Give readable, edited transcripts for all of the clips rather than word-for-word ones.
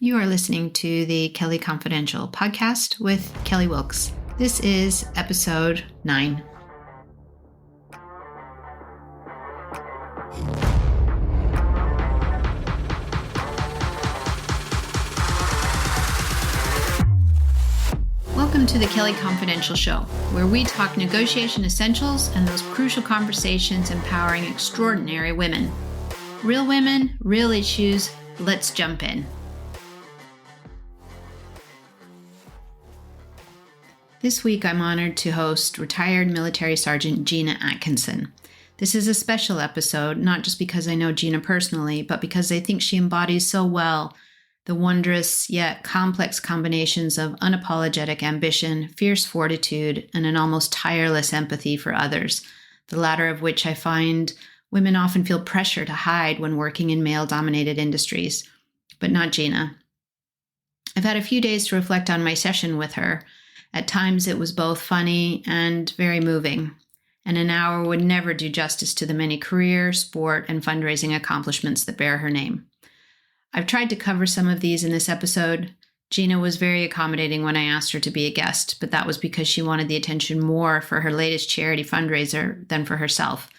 You are listening to the Kelly Confidential podcast with Kelly Wilkes. This is episode 9. Welcome to the Kelly Confidential Show, where we talk negotiation essentials and those crucial conversations empowering extraordinary women. Real women, real issues. Let's jump in. This week, I'm honored to host retired military sergeant Gina Atkinson. This is a special episode, not just because I know Gina personally, but because I think she embodies so well the wondrous yet complex combinations of unapologetic ambition, fierce fortitude, and an almost tireless empathy for others, the latter of which I find women often feel pressure to hide when working in male-dominated industries, but not Gina. I've had a few days to reflect on my session with her. At times, it was both funny and very moving, and an hour would never do justice to the many career, sport, and fundraising accomplishments that bear her name. I've tried to cover some of these in this episode. Gina was very accommodating when I asked her to be a guest, but that was because she wanted the attention more for her latest charity fundraiser than for herself.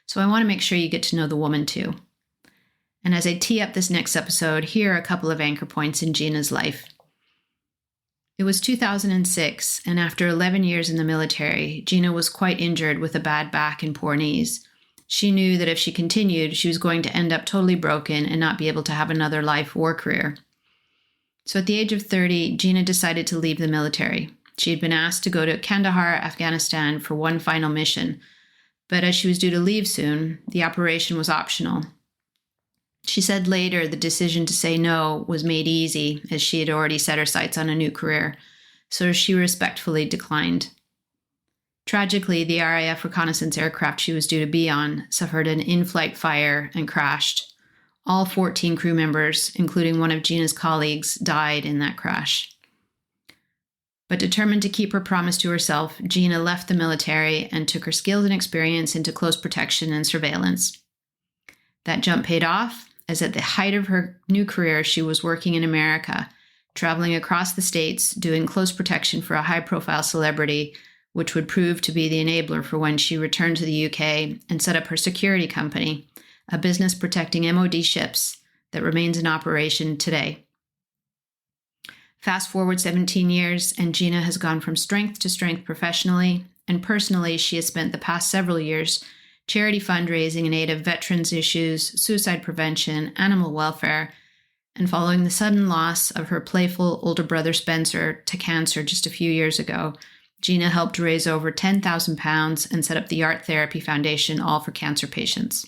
So I want to make sure you get to know the woman too. And as I tee up this next episode, here are a couple of anchor points in Gina's life. It was 2006, and after 11 years in the military, Gina was quite injured with a bad back and poor knees. She knew that if she continued, she was going to end up totally broken and not be able to have another life or career. So at the age of 30, Gina decided to leave the military. She had been asked to go to Kandahar, Afghanistan for one final mission, but as she was due to leave soon, the operation was optional. She said later the decision to say no was made easy as she had already set her sights on a new career, so she respectfully declined. Tragically, the RAF reconnaissance aircraft she was due to be on suffered an in-flight fire and crashed. All 14 crew members, including one of Gina's colleagues, died in that crash. But determined to keep her promise to herself, Gina left the military and took her skills and experience into close protection and surveillance. That jump paid off, as at the height of her new career, she was working in America, traveling across the states, doing close protection for a high-profile celebrity, which would prove to be the enabler for when she returned to the UK and set up her security company, a business protecting MOD ships that remains in operation today. Fast forward 17 years, and Gina has gone from strength to strength professionally, and personally, she has spent the past several years charity fundraising in aid of veterans issues, suicide prevention, animal welfare, and following the sudden loss of her playful older brother Spencer to cancer just a few years ago, Gina helped raise over £10,000 and set up the Art Therapy Foundation, all for cancer patients.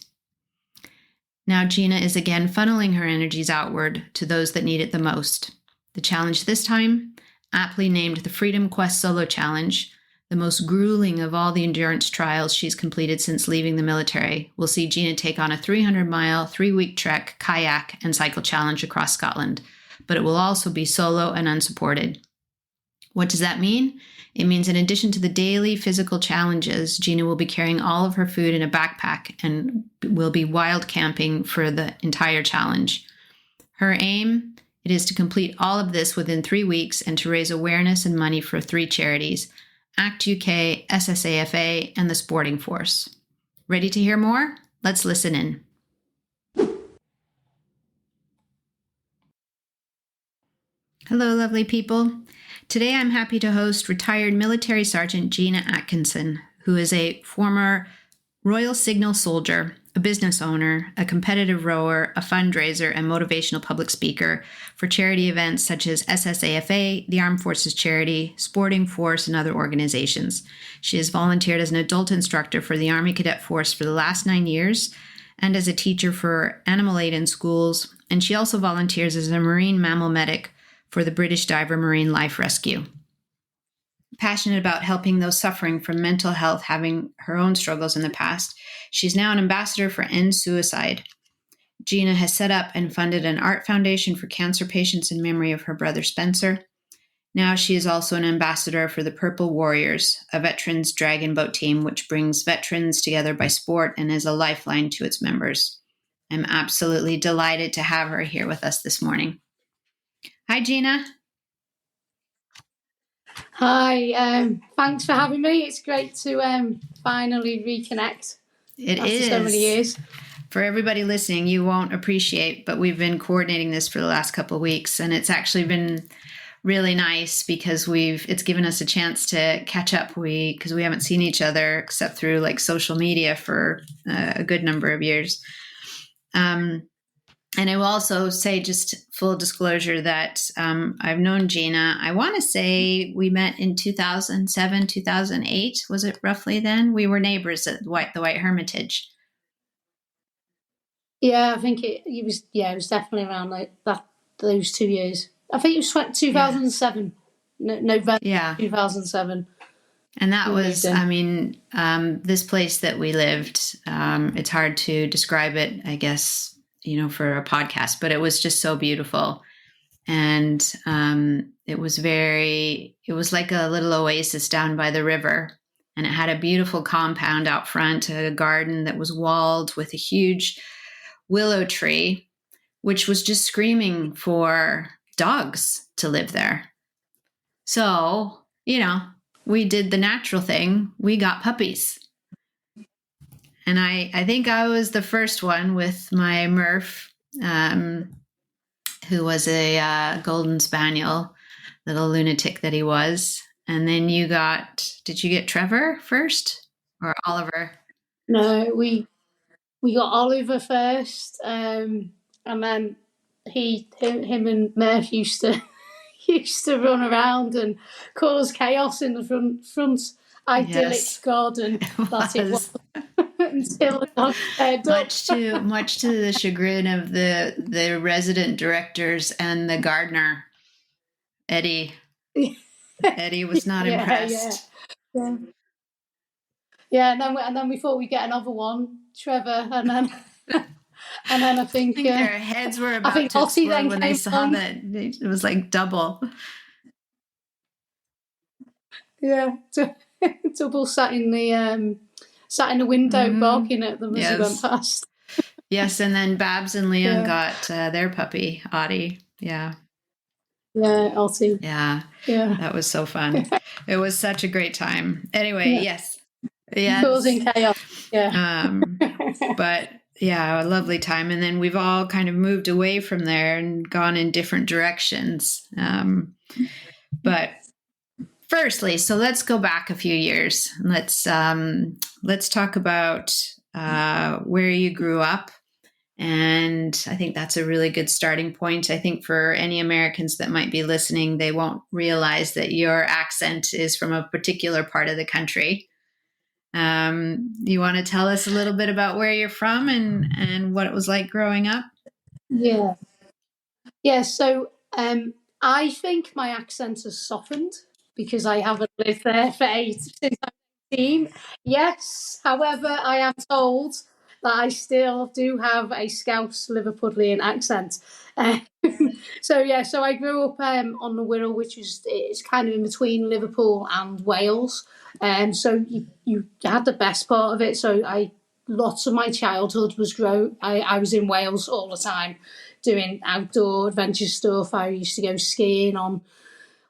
Now Gina is again funneling her energies outward to those that need it the most. The challenge this time, aptly named the Freedom Quest Solo Challenge, the most grueling of all the endurance trials she's completed since leaving the military, will see Gina take on a 300-mile, 3-week trek, kayak, and cycle challenge across Scotland, but it will also be solo and unsupported. What does that mean? It means in addition to the daily physical challenges, Gina will be carrying all of her food in a backpack and will be wild camping for the entire challenge. Her aim, it is to complete all of this within 3 weeks and to raise awareness and money for 3 charities, ACT UK, SSAFA, and the Sporting Force. Ready to hear more? Let's listen in. Hello, lovely people. Today I'm happy to host retired military sergeant Gina Atkinson, who is a former Royal Signal soldier, a business owner, a competitive rower, a fundraiser, and motivational public speaker for charity events such as SSAFA, the Armed Forces Charity, Sporting Force, and other organizations. She has volunteered as an adult instructor for the Army Cadet Force for the last 9 years and as a teacher for animal aid in schools, and she also volunteers as a marine mammal medic for the British Diver Marine Life Rescue. Passionate about helping those suffering from mental health having her own struggles in the past, she's now an ambassador for End Suicide. Gina has set up and funded an art foundation for cancer patients in memory of her brother Spencer. Now she is also an ambassador for the Purple Warriors, a veterans dragon boat team which brings veterans together by sport and is a lifeline to its members. I'm absolutely delighted to have her here with us this morning. Hi, Gina. Hi, thanks for having me. It's great to finally reconnect It after so many is. years. For everybody listening, you won't appreciate, but we've been coordinating this for the last couple of weeks, and it's actually been really nice because it's given us a chance to catch up. Because we haven't seen each other except through like social media for a good number of years. And I will also say, just full disclosure, that I've known Gina. I want to say we met in 2007, 2008. Was it roughly then? We were neighbors at the White Hermitage. Yeah, I think it was. Yeah, it was definitely around like that those 2 years. I think it was Yeah. 2007, November Yeah. 2007. And that We moved was, in. I mean, this place that we lived, it's hard to describe it, I guess, for a podcast, but it was just so beautiful. And it was like a little oasis down by the river. And it had a beautiful compound out front, a garden that was walled with a huge willow tree, which was just screaming for dogs to live there. So, we did the natural thing. We got puppies. And I think I was the first one with my Murph, who was a golden spaniel, little lunatic that he was. And then did you get Trevor first or Oliver? No, we got Oliver first, and then him and Murph used to used to run around and cause chaos in the front idyllic Yes, garden it that it was was. until the dog turned up. Much to the chagrin of the resident directors and the gardener, Eddie. Eddie was not Yeah, yeah, impressed. yeah. Yeah, and then we thought we'd get another one, Trevor, and then and then I think their heads were I about think to Ottie explode then when they came saw along. that it was like double. Yeah, double sat in the window Mm-hmm. barking at them as he went Yes. past. Yes, and then Babs and Leon Yeah, got their puppy, Audie. Yeah. yeah, Ottie. Yeah. Yeah, That was so fun. It was such a great time. Anyway, yeah, yes. Yes. causing chaos. Yeah. Um, but yeah, a lovely time. And then we've all kind of moved away from there and gone in different directions. But firstly, so let's go back a few years. Let's talk about where you grew up. And I think that's a really good starting point. I think for any Americans that might be listening, they won't realize that your accent is from a particular part of the country. You want to tell us a little bit about where you're from and what it was like growing up? Yeah. Yeah, so I think my accent has softened because I haven't lived there for since I'm 18. Yes, however, I am told that I still do have a Scouse Liverpudlian accent. Um, so yeah, so I grew up on the Wirral, which is it's kind of in between Liverpool and Wales. So you had the best part of it. So I lots of my childhood was I was in Wales all the time doing outdoor adventure stuff. I used to go skiing on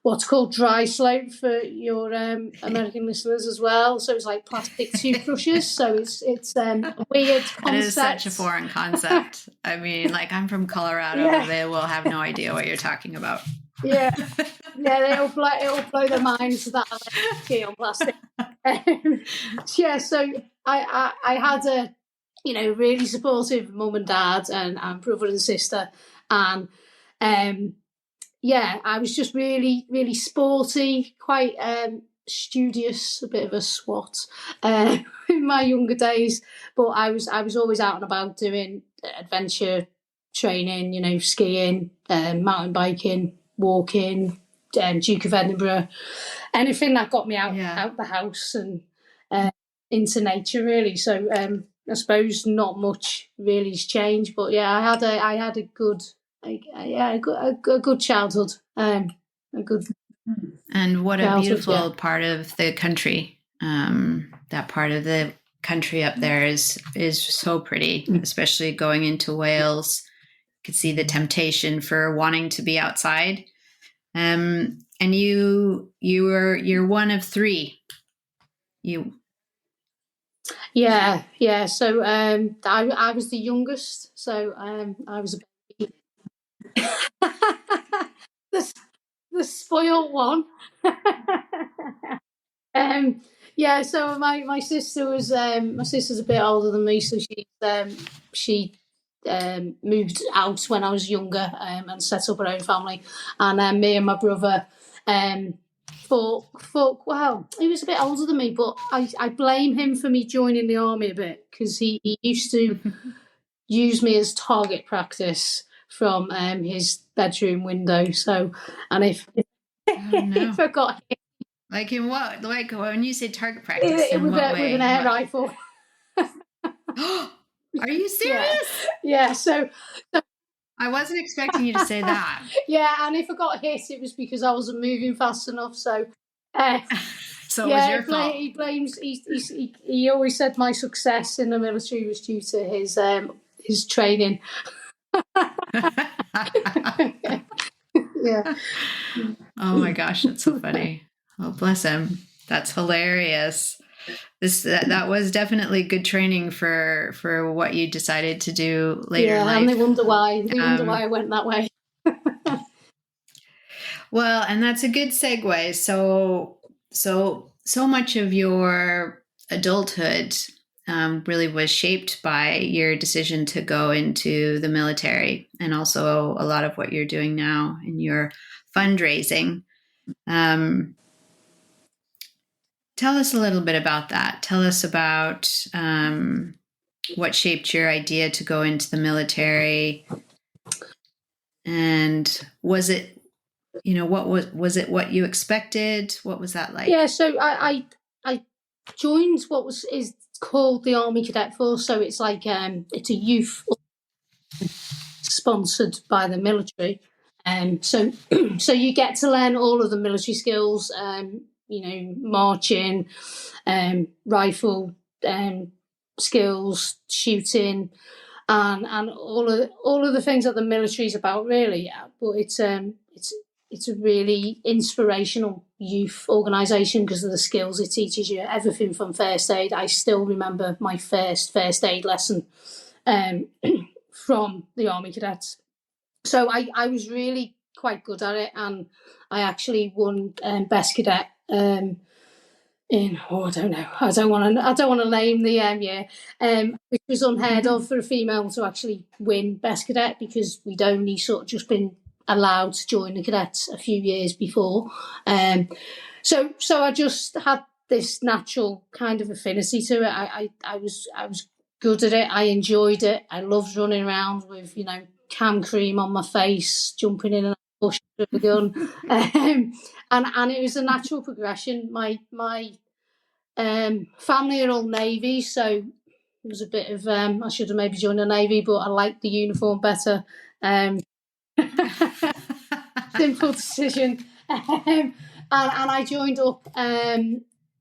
what's called dry slope for your American listeners as well. So it's like plastic toothbrushes. So it's a weird That is such a concept. foreign concept. I mean, like I'm from Colorado, Yeah, they will have no idea what you're talking about. yeah, yeah. It'll blow their minds that I like ski on plastic. Yeah, so I had a really supportive mum and dad and brother and sister, and um, yeah, I was just really, really sporty, quite studious, a bit of a swot in my younger days. But I was always out and about doing adventure training, skiing, mountain biking, walking, Duke of Edinburgh, anything that got me Yeah. out the house and uh, into nature, really. So I suppose not much really has changed, but yeah, I had a good a good childhood. A good And what a childhood, yeah. beautiful part of the country. That part of the country up there is so pretty, especially going into Wales. could see the temptation for wanting to be outside. And you're one of three. Yeah. So I was the youngest. So I was the spoiled one. Yeah. So my sister was my sister's a bit older than me, so she moved out when I was younger and set up her own family, and me and my brother thought, well, he was a bit older than me, but I blame him for me joining the army a bit, because he used to use me as target practice from his bedroom window. So, and if if I got hit, like in what? Like when you say target practice, in with what way? With an air rifle. Are you serious? Yeah. So I wasn't expecting you to say that. Yeah, and if I got hit, it was because I wasn't moving fast enough. So, so it was your fault. He blames. He always said my success in the military was due to his training. Yeah. Oh my gosh, that's so funny. Oh, bless him. That's hilarious. That was definitely good training for what you decided to do later in life. And they wonder why. They wonder why I went that way. Well, and that's a good segue. So much of your adulthood really was shaped by your decision to go into the military, and also a lot of what you're doing now in your fundraising. Tell us a little bit about that. Tell us about what shaped your idea to go into the military, and was it, what was it what you expected? What was that like? Yeah, so I joined what is called the Army Cadet Force. So it's like it's a youth sponsored by the military. So you get to learn all of the military skills, marching, rifle skills, shooting, and all of the things that the military is about, really. But it's a really inspirational youth organisation because of the skills it teaches you. Everything from first aid. I still remember my first aid lesson from the Army Cadets. So I was really quite good at it, and I actually won Best Cadet in I don't know. I don't want to name the year, which was unheard of for a female to actually win Best Cadet, because we'd only sort of just been allowed to join the cadets a few years before. So I just had this natural kind of affinity to it. I was good at it. I enjoyed it. I loved running around with cam cream on my face, jumping in and bush with a gun, and it was a natural progression. My family are all Navy, so it was a bit of I should have maybe joined the Navy, but I liked the uniform better. Simple decision. And I joined up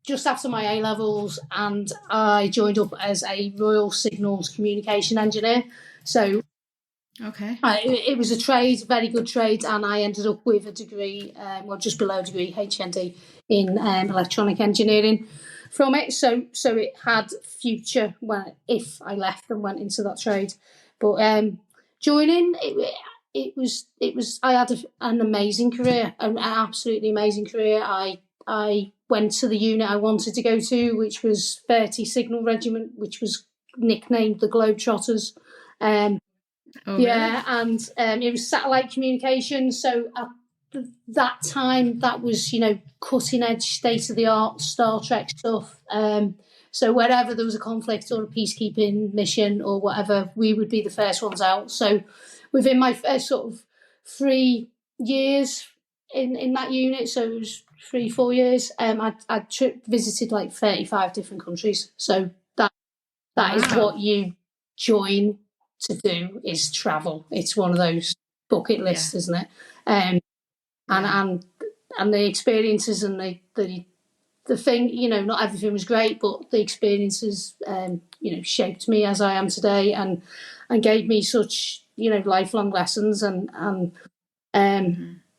just after my A-levels, and I joined up as a Royal Signals Communication Engineer. So okay, it was a trade, very good trade, and I ended up with a degree, just below a degree, HND, in electronic engineering from it. So it had future if I left and went into that trade. But joining it was I had an amazing career, an absolutely amazing career. I went to the unit I wanted to go to, which was 30 Signal Regiment, which was nicknamed the Globetrotters. really? And it was satellite communication. So at that time, that was cutting edge, state of the art Star Trek stuff. So wherever there was a conflict or a peacekeeping mission or whatever, we would be the first ones out. So within my first sort of 3 years in that unit, so it was 3-4 years, I visited like 35 different countries. So that is what you join to do, is travel. It's one of those bucket lists, isn't it? And the experiences and the thing, not everything was great, but the experiences, shaped me as I am today. And gave me such, lifelong lessons.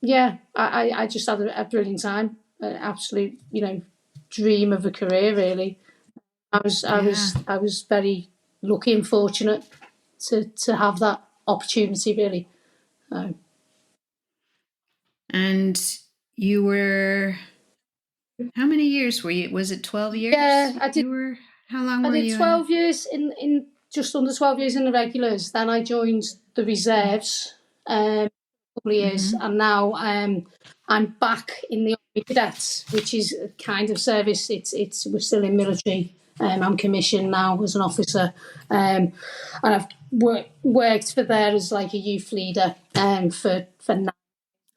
Yeah, I just had a brilliant time, an absolute, dream of a career, really. I was very lucky and fortunate to have that opportunity, really. And you were, how many years were you? Was it 12 years? Yeah, I did. How long I were did you 12 years in just under 12 years in the regulars. Then I joined the reserves a couple of years, and now I'm back in the Army Cadets, which is a kind of service. We're still in military. I'm commissioned now as an officer, and I've worked for there as like a youth leader for now.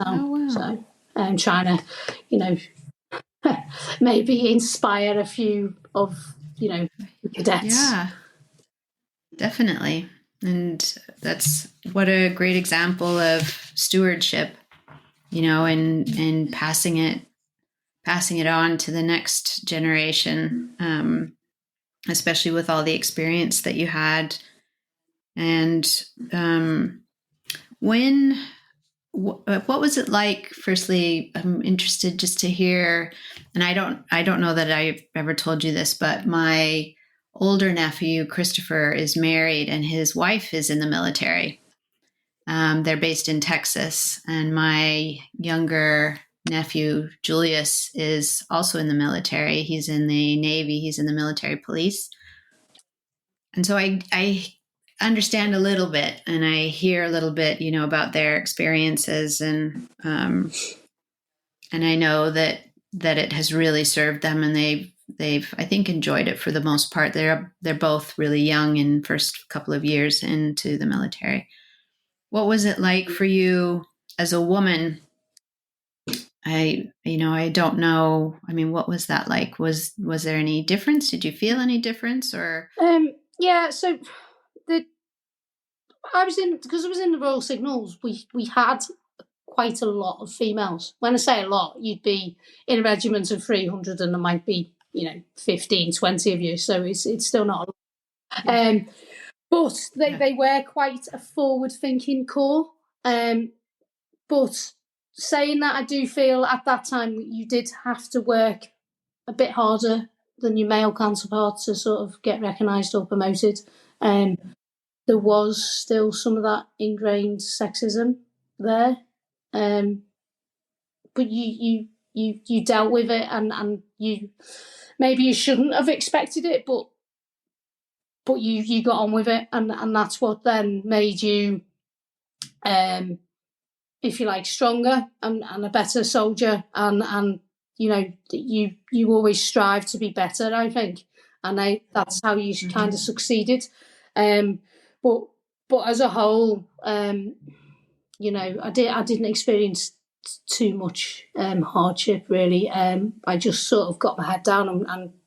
Oh, wow. So I'm trying to, maybe inspire a few of the cadets. Yeah, definitely. And that's what a great example of stewardship, and passing it on to the next generation, especially with all the experience that you had. And what was it like? Firstly, I'm interested just to hear, and I don't know that I've ever told you this, but my older nephew Christopher is married, and his wife is in the military. They're based in Texas, and my younger nephew Julius is also in the military. He's in the Navy. He's in the military police, and so I understand a little bit, and I hear a little bit, about their experiences, and I know that it has really served them, and they've I think enjoyed it for the most part. They're both really young in first couple of years into the military. What was it like for you as a woman? I don't know. I mean, what was that like? Was there any difference? Did you feel any difference, or? Yeah, so because I was in the Royal Signals, we had quite a lot of females. When I say a lot, you'd be in a regiment of 300 and there might be, 15, 20 of you. So it's still not a lot. But they were quite a forward-thinking corps. But saying that, I do feel at that time you did have to work a bit harder than your male counterparts to sort of get recognised or promoted. There was still some of that ingrained sexism there, but you dealt with it, and you maybe you shouldn't have expected it, but you got on with it, and that's what then made you, if you like, stronger and a better soldier, and you always strive to be better, I think, and that's how you kind of succeeded. But as a whole, I didn't experience too much hardship, really. I just sort of got my head down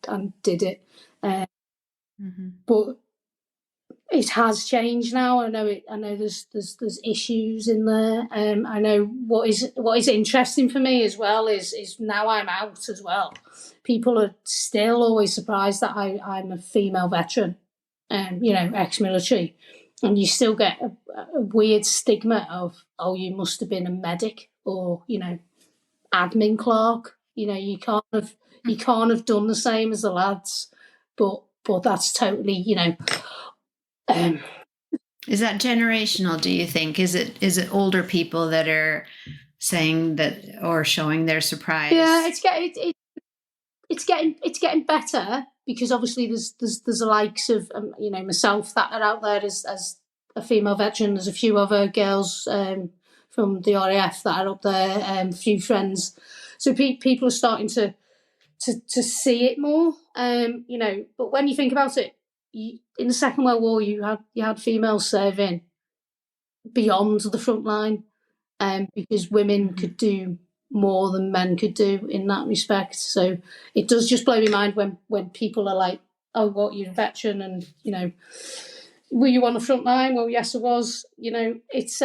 and did it. But it has changed now. I know there's issues in there. I know what is interesting for me as well is now I'm out as well. People are still always surprised that I'm a female veteran, ex-military, and you still get a weird stigma of, oh, you must have been a medic or admin clerk. You can't have done the same as the lads, but that's totally Is that generational, do you think? Is it older people that are saying that or showing their surprise? Yeah, it's getting better, because obviously there's the likes of myself that are out there as a female veteran. There's a few other girls from the RAF that are up there, a few friends. So people are starting to see it more. But when you think about it, in the Second World War, you had females serving beyond the front line, because women could do more than men could do in that respect. So it does just blow my mind when people are like, "Oh, what, you're a veteran, and were you on the front line?" Well, yes, I was. It's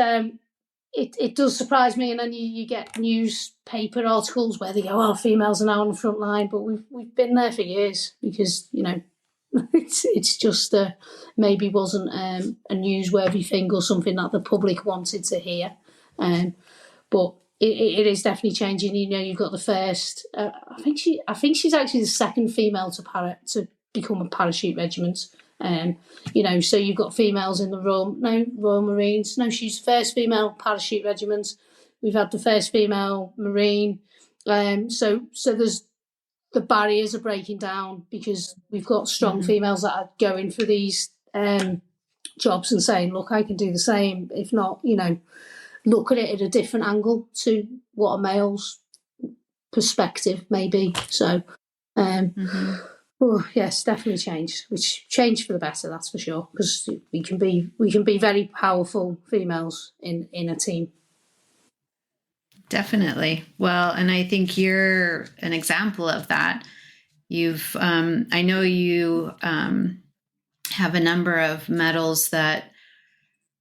it does surprise me, and then you get newspaper articles where they go, "Oh, females are now on the front line," but we've been there for years, because It's just maybe wasn't a newsworthy thing or something that the public wanted to hear. But it is definitely changing. You know, you've got the first. I think she's actually the second female to become a parachute regiment. You know, so you've got females in the Royal Marines. No, she's the first female parachute regiment. We've had the first female Marine. So there's the barriers are breaking down because we've got strong females that are going for these jobs and saying, look, I can do the same. If not, you know, look at it at a different angle to what a male's perspective may be. So, yes, definitely changed. Which changed for the better, that's for sure. Because we can be very powerful females in a team. Definitely. Well, and I think you're an example of that. You've, I know you have a number of medals that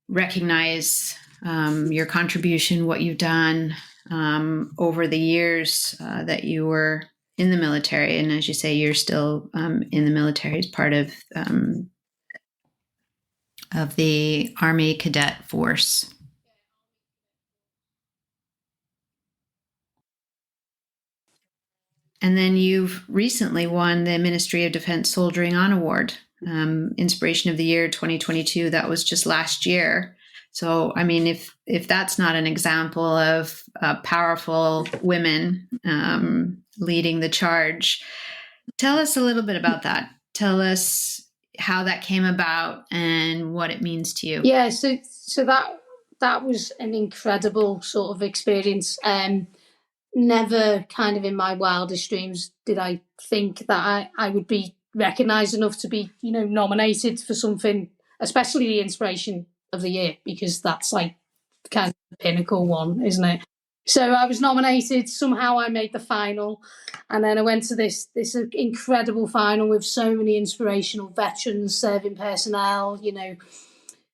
recognize your contribution, what you've done over the years that you were in the military. And as you say, you're still in the military as part of the Army Cadet Force. And then you've recently won the Ministry of Defense Soldiering On Award, Inspiration of the Year 2022. That was just last year. So, I mean, if that's not an example of powerful women leading the charge, tell us a little bit about that. Tell us how that came about and what it means to you. Yeah, so that was an incredible sort of experience. Never kind of in my wildest dreams did I think that I would be recognised enough to be, you know, nominated for something, especially the Inspiration of the Year, because that's like kind of the pinnacle one, isn't it? So I was nominated. Somehow I made the final, and then I went to this incredible final with so many inspirational veterans, serving personnel, you know,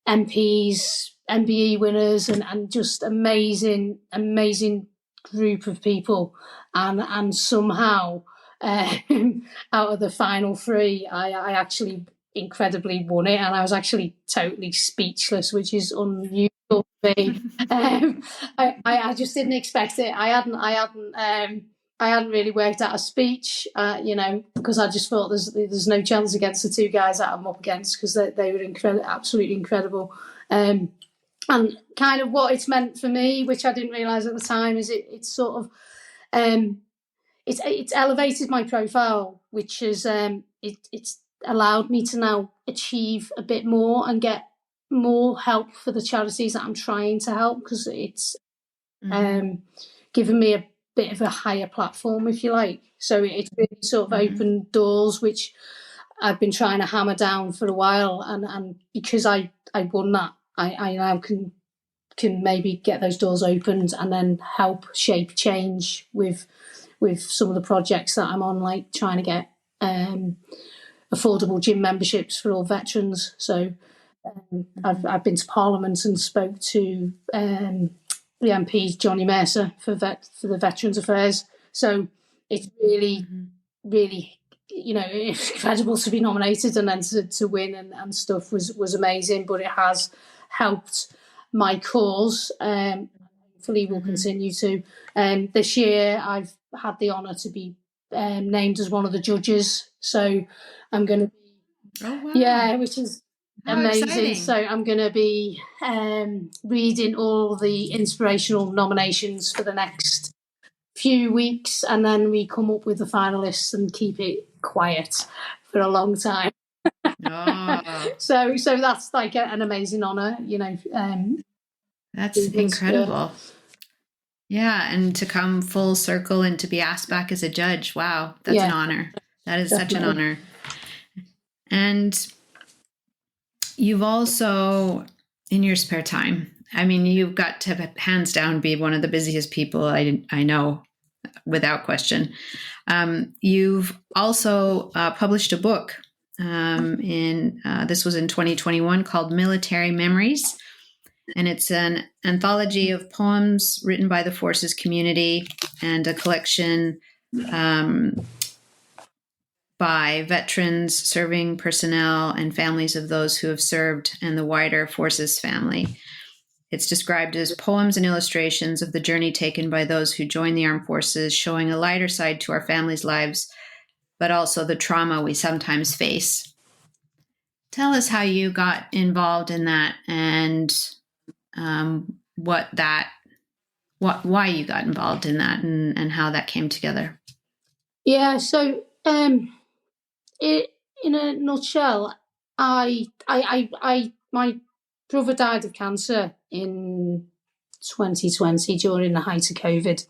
MPs, MBE winners, and just amazing group of people, and somehow out of the final three, I actually incredibly won it, and I was actually totally speechless, which is unusual for me. I just didn't expect it. I hadn't really worked out a speech, you know, because I just thought there's no chance against the two guys that I'm up against, because they were absolutely incredible. And kind of what it's meant for me, which I didn't realise at the time, is it's sort of it's elevated my profile, which is it's allowed me to now achieve a bit more and get more help for the charities that I'm trying to help, because it's given me a bit of a higher platform, if you like. So it's really sort of opened doors which I've been trying to hammer down for a while, and because I won that, I now can maybe get those doors opened and then help shape change with some of the projects that I'm on, like trying to get affordable gym memberships for all veterans. So I've been to Parliament and spoke to the MP Johnny Mercer for the Veterans Affairs. So it's really, really, you know, it's incredible to be nominated and then to win and stuff was amazing. But it has helped my cause. Hopefully will continue to. This year I've had the honour to be named as one of the judges. So I'm going to be, which is amazing. Exciting. So I'm going to be reading all the inspirational nominations for the next few weeks, and then we come up with the finalists and keep it quiet for a long time. So that's like an amazing honour, you know. That's incredible. Yeah, and to come full circle and to be asked back as a judge, wow, that's an honor. That is definitely such an honor. And you've also, in your spare time, I mean, you've got to hands down be one of the busiest people I know, without question. You've also published a book this was in 2021, called Military Memories. And it's an anthology of poems written by the Forces community and a collection by veterans, serving personnel, and families of those who have served, and the wider forces family. It's described as poems and illustrations of the journey taken by those who join the armed forces, showing a lighter side to our families' lives, but also the trauma we sometimes face. Tell us how you got involved in that, and why you got involved in that, and how that came together. Yeah, so in a nutshell, my brother died of cancer in 2020 during the height of COVID,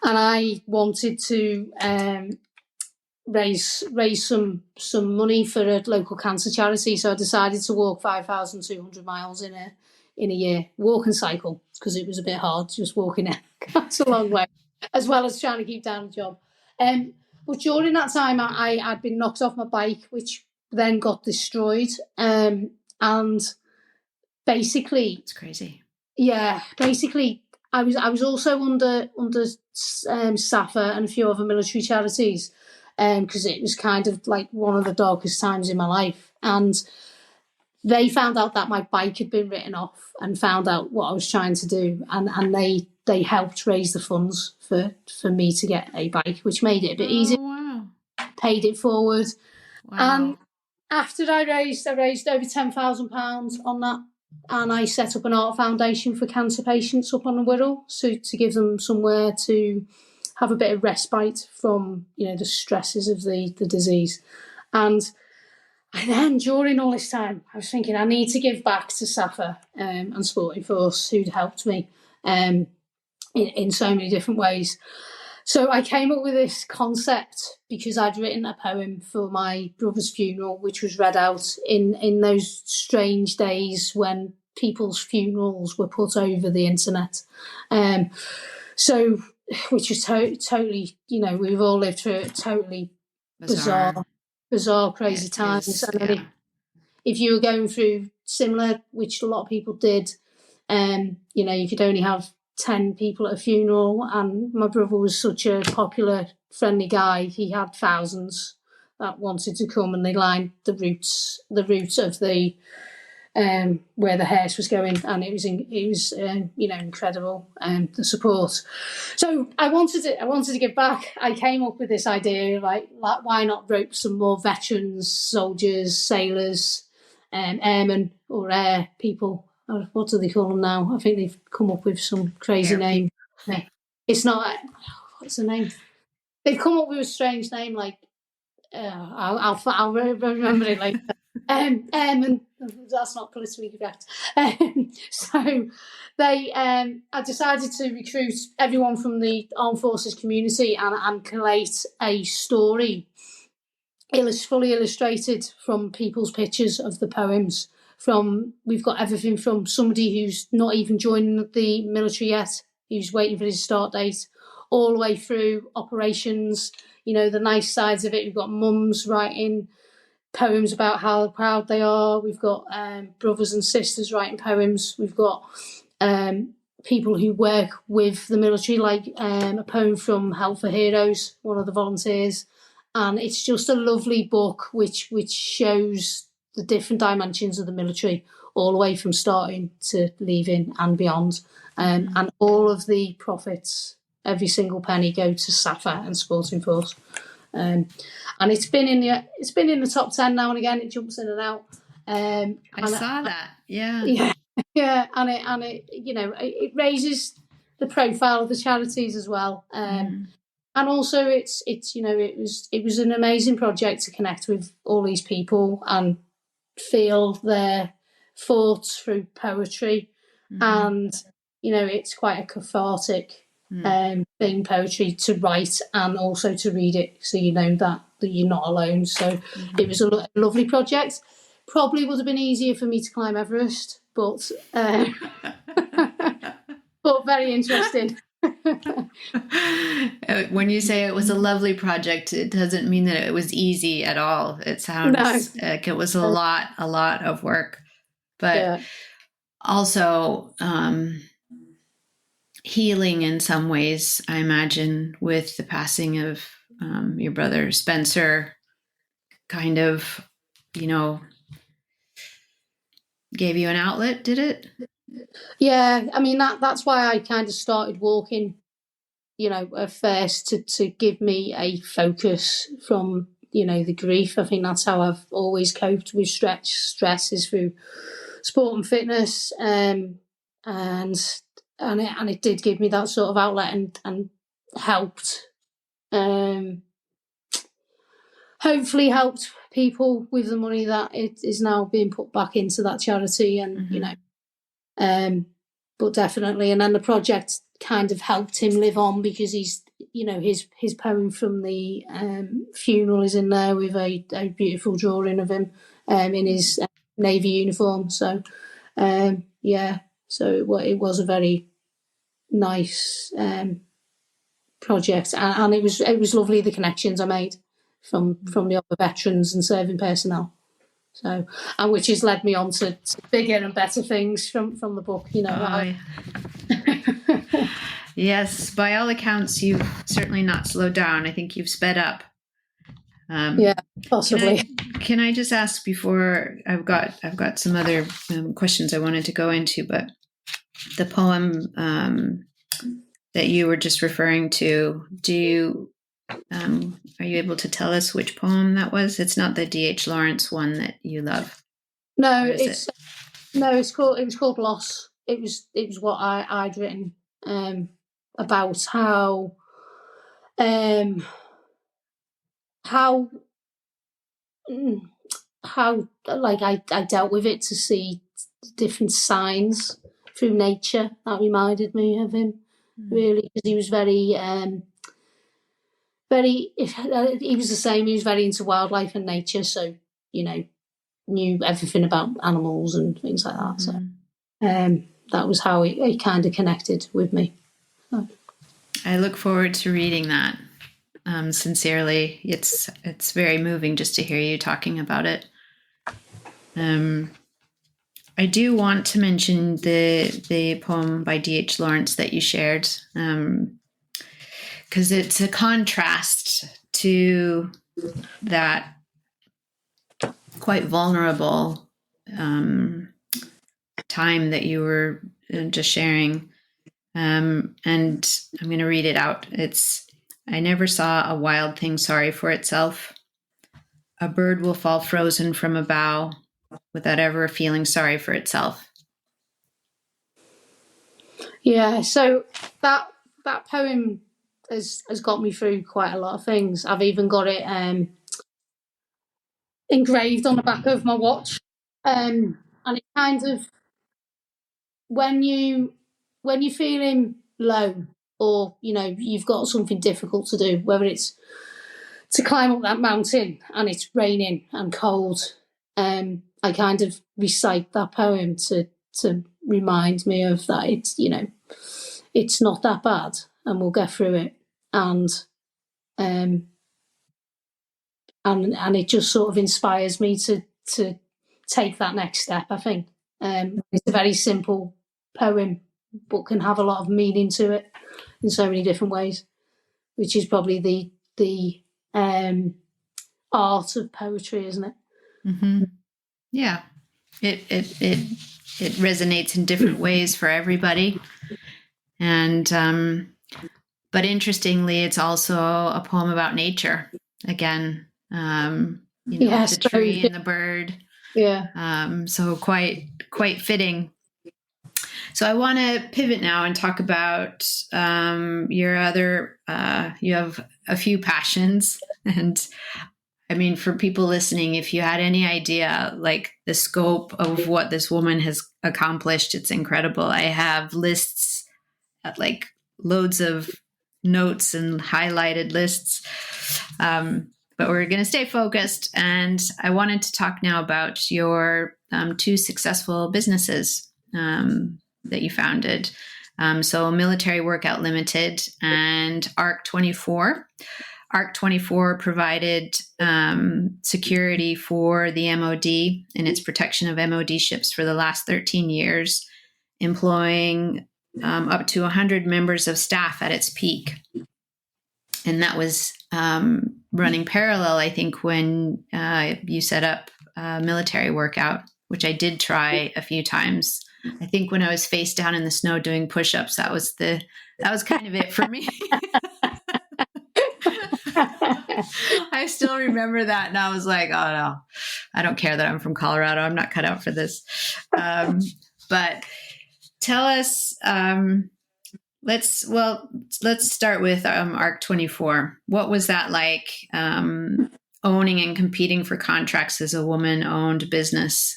and I wanted to raise some money for a local cancer charity. So I decided to walk 5,200 miles in a year, walk and cycle, because it was a bit hard just walking it. That's a long way, as well as trying to keep down a job. But during that time, I'd been knocked off my bike, which then got destroyed. And basically, it's crazy. Yeah, basically, I was also under SAFA and a few other military charities, because it was kind of like one of the darkest times in my life. And they found out that my bike had been written off, and found out what I was trying to do, and they helped raise the funds for me to get a bike, which made it a bit easier. Wow. Paid it forward. Wow. And after I raised over £10,000 on that, and I set up an art foundation for cancer patients up on the Wirral, so to give them somewhere to have a bit of respite from, the stresses of the disease. And then during all this time, I was thinking I need to give back to SAFA and Sporting Force, who'd helped me in so many different ways. So I came up with this concept because I'd written a poem for my brother's funeral, which was read out in those strange days when people's funerals were put over the internet. So, which is totally, we've all lived through it, totally bizarre, crazy times. And if you were going through similar, which a lot of people did, you could only have 10 people at a funeral, and my brother was such a popular, friendly guy. He had thousands that wanted to come, and they lined the route of the where the hearse was going, and it was incredible, the support. So I wanted to give back. I came up with this idea, like why not rope some more veterans, soldiers, sailors, airmen, or air people. What do they call them now? I think they've come up with some crazy name. It's not. What's the name? They've come up with a strange name, like I'll remember it later. And that's not politically correct. So I decided to recruit everyone from the armed forces community and collate a story, fully illustrated from people's pictures of the poems. We've got everything from somebody who's not even joined the military yet, who's waiting for his start date, all the way through operations. The nice sides of it. We've got mums writing poems about how proud they are. We've got brothers and sisters writing poems. We've got people who work with the military, like a poem from Help for Heroes, one of the volunteers. And it's just a lovely book which shows the different dimensions of the military, all the way from starting to leaving and beyond. And all of the profits, every single penny, go to SAFA and Sporting Force. And it's been in the top 10 now and again. It jumps in and out. I saw that. Yeah. And it raises the profile of the charities as well. And also it was an amazing project to connect with all these people and feel their thoughts through poetry. And it's quite a cathartic thing, poetry, to write and also to read it, so that you're not alone. So it was a lovely project. Probably would have been easier for me to climb Everest, but but very interesting. When you say it was a lovely project, it doesn't mean that it was easy at all. It sounds like it was a lot of work, but also healing in some ways, I imagine, with the passing of your brother Spencer. kind of, gave you an outlet, did it? Yeah, I mean, that's why I kind of started walking, at first to give me a focus from, the grief. I think that's how I've always coped with stress is through sport and fitness. And it did give me that sort of outlet and helped, hopefully helped people with the money that it is now being put back into that charity. And, but definitely. And then the project kind of helped him live on because he's, his poem from the funeral is in there with a beautiful drawing of him in his Navy uniform. So, so it was a very nice project, and it was lovely, the connections I made from the other veterans and serving personnel. So, and which has led me on to bigger and better things from the book. Yes, by all accounts, you've certainly not slowed down. I think you've sped up. Yeah, possibly. Can I just ask before I've got some other questions I wanted to go into, but the poem that you were just referring to, are you able to tell us which poem that was? It's not the D.H. Lawrence one that you love. No, it was called Loss. It was what I'd written about how like I dealt with it, to see different signs through nature. That reminded me of him, really, because he was very he was the same. He was very into wildlife and nature, so knew everything about animals and things like that. So that was how it kind of connected with me. So. I look forward to reading that. Sincerely, it's very moving just to hear you talking about it. I do want to mention the poem by D.H. Lawrence that you shared, because it's a contrast to that quite vulnerable time that you were just sharing. And I'm going to read it out. I never saw a wild thing sorry for itself. A bird will fall frozen from a bough without ever feeling sorry for itself. Yeah, so that poem has got me through quite a lot of things. I've even got it engraved on the back of my watch, and it kind of, when you're feeling low, or you've got something difficult to do, whether it's to climb up that mountain and it's raining and cold, I kind of recite that poem to remind me of that. It's not that bad, and we'll get through it. And it just sort of inspires me to take that next step, I think. It's a very simple poem, but can have a lot of meaning to it in so many different ways, which is probably the art of poetry, isn't it? Mm-hmm. Yeah, it resonates in different ways for everybody, and but interestingly, it's also a poem about nature again. The tree and the bird. Yeah. So quite fitting. So I want to pivot now and talk about your other. You have a few passions, and I mean, for people listening, if you had any idea, like the scope of what this woman has accomplished, it's incredible. I have lists, like loads of notes and highlighted lists. But we're going to stay focused. And I wanted to talk now about your two successful businesses that you founded. So Military Workout Limited and ARC24. ARC24 provided security for the MOD and its protection of MOD ships for the last 13 years, employing up to 100 members of staff at its peak. And that was running parallel, I think, when you set up military workout, which I did try a few times. I think when I was face down in the snow doing push-ups, that was kind of it for me. I still remember that, and I was like, oh no, I don't care that I'm from Colorado. I'm not cut out for this. But tell us, let's start with ARC24. What was that like, owning and competing for contracts as a woman-owned business,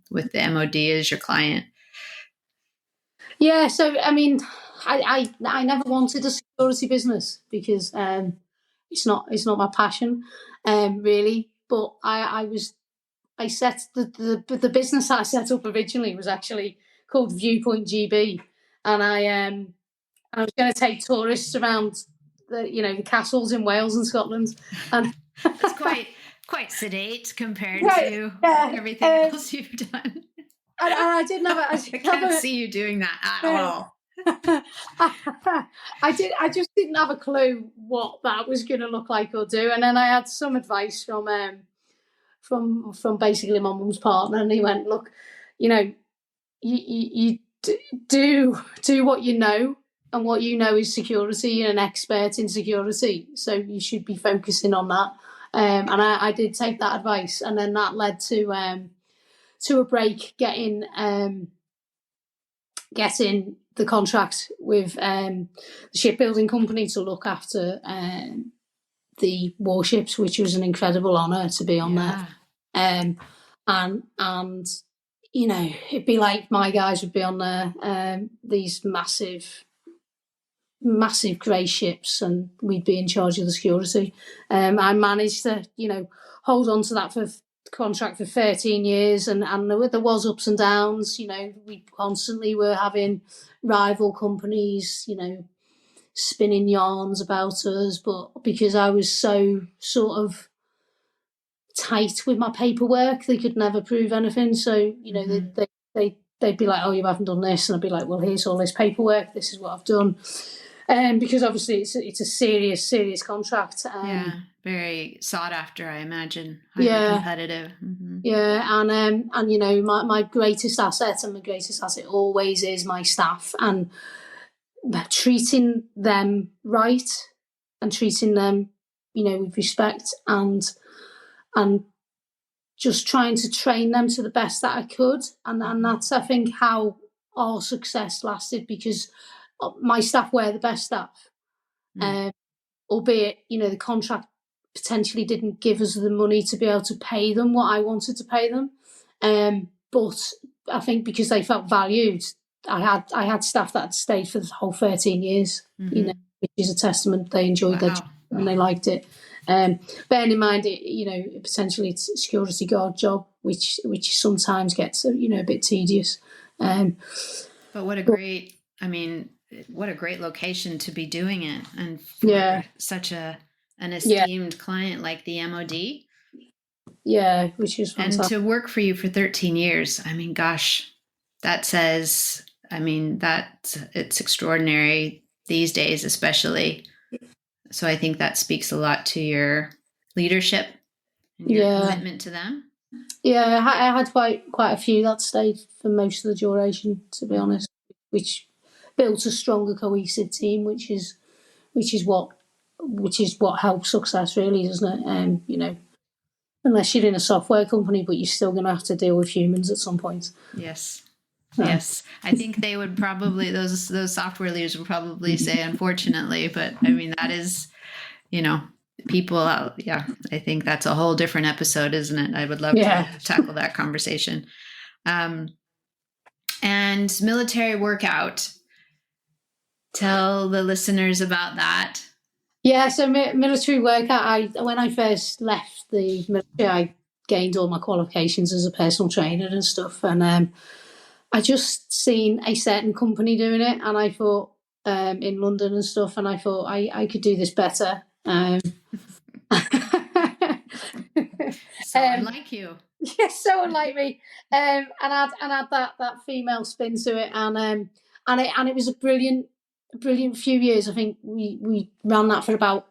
with the MOD as your client? Yeah, so I mean, I never wanted a security business because it's not my passion, really. But I set the business I set up originally was actually called Viewpoint GB, and I was going to take tourists around the castles in Wales and Scotland, and it's quite sedate compared to everything else you've done. And I didn't have I can't see you doing that at all. I just didn't have a clue what that was going to look like or do, and then I had some advice from basically my mum's partner, and he went, look, you do what you know, and what you know is security. You're an expert in security, so you should be focusing on that. And I did take that advice, and then that led to a break getting the contract with the shipbuilding company to look after the warships, which was an incredible honour to be on there. And it'd be like my guys would be on there, these massive grey ships, and we'd be in charge of the security. I managed to hold on to that contract for 13 years, and there was ups and downs. We constantly were having rival companies spinning yarns about us, but because I was so sort of tight with my paperwork, they could never prove anything. So they'd be like, oh, you haven't done this, and I'd be like, well, here's all this paperwork, this is what I've done. Because obviously it's a serious contract. Very sought after, I imagine. Highly competitive. Mm-hmm. Yeah, and my greatest asset, and my greatest asset always is my staff, and treating them right, and treating them with respect, and just trying to train them to the best that I could, and that's, I think, how our success lasted, because my staff were the best staff. Albeit, the contract potentially didn't give us the money to be able to pay them what I wanted to pay them. But I think because they felt valued, I had staff that had stayed for the whole 13 years, which is a testament. They enjoyed their job and they liked it. Bearing in mind, potentially it's a security guard job, which sometimes gets a bit tedious. But what a great location to be doing it, and for such an esteemed client like the MOD. Yeah, which is fantastic. And to work for you for 13 years, I mean, gosh, that says, that it's extraordinary these days, especially. So I think that speaks a lot to your leadership and your commitment to them. Yeah, I had quite a few that stayed for most of the duration, to be honest, which built a stronger, cohesive team, which is what helps success, really, doesn't it? Unless you're in a software company, but you're still going to have to deal with humans at some point. Yes. Yes, I think they would probably, those software leaders would probably say, unfortunately, but that is, people. I think that's a whole different episode, isn't it? I would love to tackle that conversation. And military workout. Tell the listeners about that. Yeah, so military workout. When I first left the military, I gained all my qualifications as a personal trainer and stuff, and I just seen a certain company doing it, and I thought, in London and stuff, and I thought I could do this better. So unlike you. Yeah, so unlike me. And add that female spin to it, and it was a brilliant few years. I think we ran that for about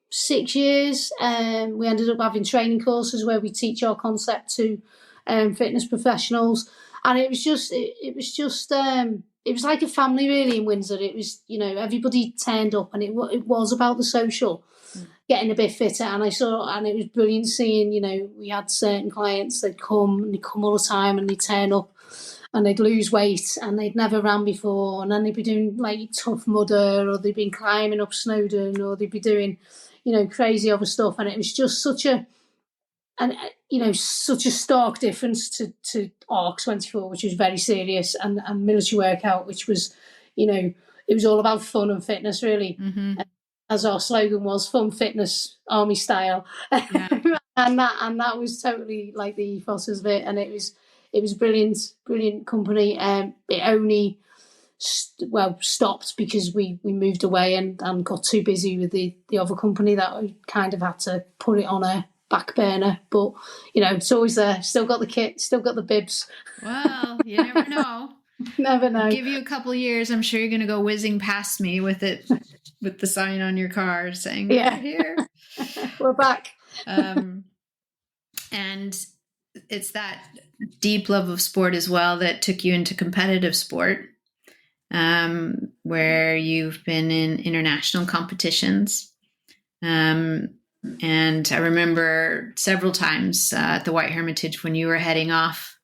6 years. We ended up having training courses where we teach our concept to fitness professionals, and it was like a family really in Windsor. It was, everybody turned up, and it was about the social, getting a bit fitter. And and it was brilliant seeing, we had certain clients that they'd come all the time, and they'd turn up and they'd lose weight and they'd never ran before, and then they'd be doing like Tough Mudder, or they'd been climbing up Snowdon, or they'd be doing, crazy other stuff. And it was just such a stark difference to ARC 24, which was very serious, and military workout, which was, it was all about fun and fitness really. As our slogan was, fun, fitness, army style. Yeah. and that was totally like the ethos of it. And it was brilliant company. It only stopped because we moved away and got too busy with the other company, that we kind of had to put it on a back burner. But it's always there. Still got the kit, still got the bibs. Well, you never know. Never know. I'll give you a couple of years, I'm sure you're going to go whizzing past me with it, with the sign on your car saying, "Yeah, we're here." We're back. And it's that deep love of sport as well that took you into competitive sport, where you've been in international competitions. And I remember several times at the White Hermitage when you were heading off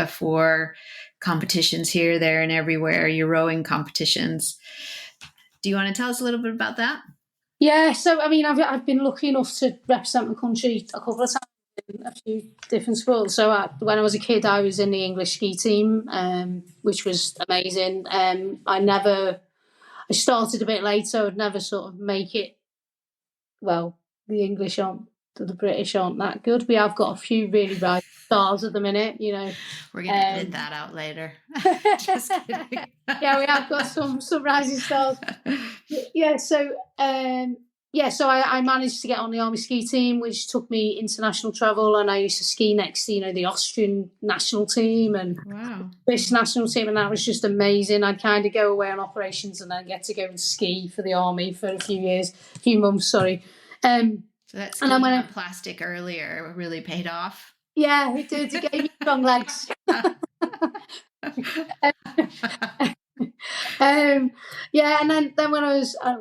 for competitions here, there, and everywhere, your rowing competitions. Do you want to tell us a little bit about that? Yeah, so I mean, I've been lucky enough to represent my country a couple of times in a few different sports. So when I was a kid, I was in the English ski team, which was amazing. I started a bit late, so I'd never sort of make it. Well, the English the British aren't that good. We have got a few really rising stars at the minute, We're going to edit that out later. Just kidding. Yeah, we have got some rising stars. Yeah, so I managed to get on the army ski team, which took me international travel, and I used to ski next to, the Austrian national team and British national team, and that was just amazing. I'd kind of go away on operations and then get to go and ski for the army for a few months, sorry. So that skiing on plastic earlier really paid off. Yeah, it did. It gave me strong legs. Yeah, and then